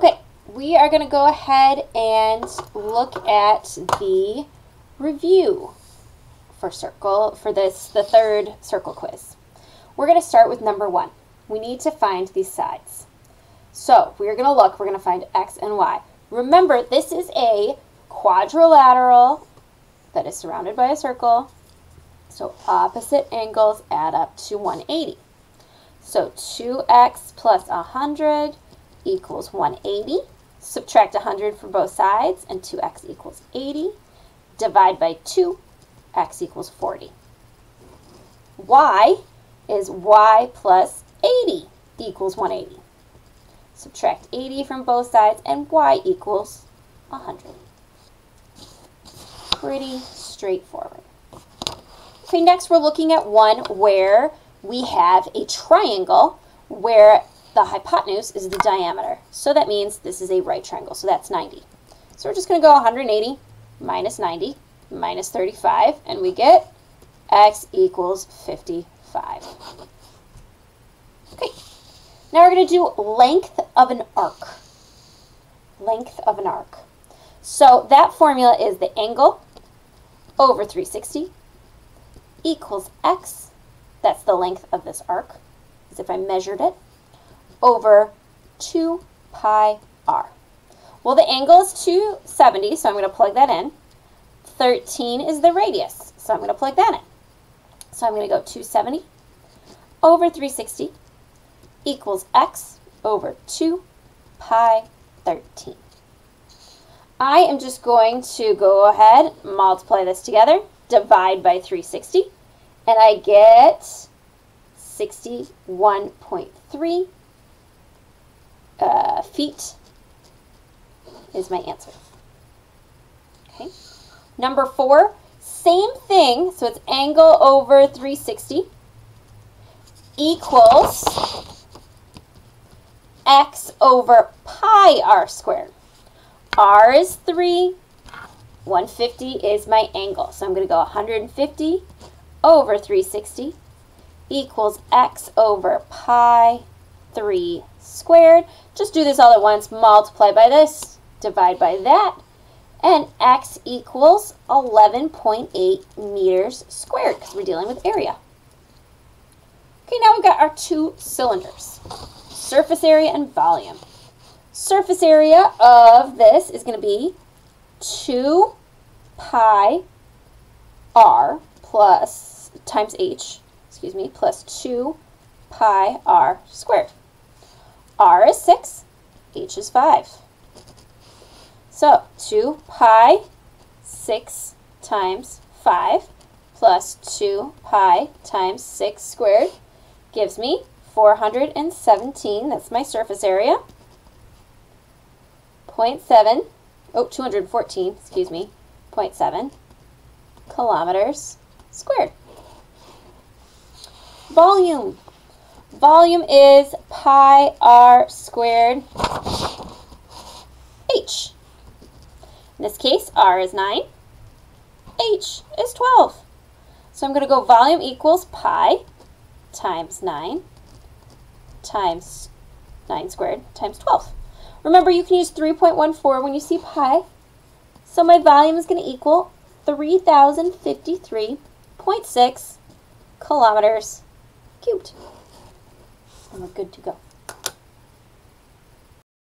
Okay, we are going to go ahead and look at the review for the third circle quiz. We're going to start with number 1. We need to find these sides. So we're going to find x and y. Remember, this is a quadrilateral that is surrounded by a circle. So opposite angles add up to 180. So 2x plus 100 equals 180. Subtract 100 for both sides, and 2x equals 80. Divide by 2, x equals 40. Y is y plus 80 equals 180. Subtract 80 from both sides, and y equals 100. Pretty straightforward. Okay, next we're looking at one where we have a triangle where the hypotenuse is the diameter. So that means this is a right triangle, so that's 90. So we're just going to go 180 minus 90 minus 35, and we get x equals 55. Okay, now we're going to do length of an arc. Length of an arc. So that formula is the angle over 360 equals x, that's the length of this arc, as if I measured it, over 2 pi r. Well, the angle is 270, so I'm going to plug that in. 13 is the radius, so I'm going to plug that in. So I'm going to go 270 over 360 equals x over 2 pi 13. I am just going to go ahead, multiply this together, divide by 360, and I get 61.3 feet is my answer. Okay. Number 4, same thing, so it's angle over 360 equals x over pi r squared. R is 3, 150 is my angle. So I'm going to go 150 over 360 equals x over pi 3 squared. Just do this all at once. Multiply by this, divide by that, and x equals 11.8 meters squared because we're dealing with area. Okay, now we've got our 2 cylinders, surface area and volume. Surface area of this is going to be 2 pi r plus times h, plus 2 pi r squared. R is 6, h is 5. So 2 pi 6 times 5 plus 2 pi times 6 squared gives me 417, that's my surface area. 214, 0.7 kilometers squared. Volume. Volume is pi r squared h. In this case, r is 9, h is 12. So I'm going to go volume equals pi times 9 times 9 squared times 12. Remember, you can use 3.14 when you see pi. So my volume is going to equal 3,053.6 kilometers cubed. And we're good to go.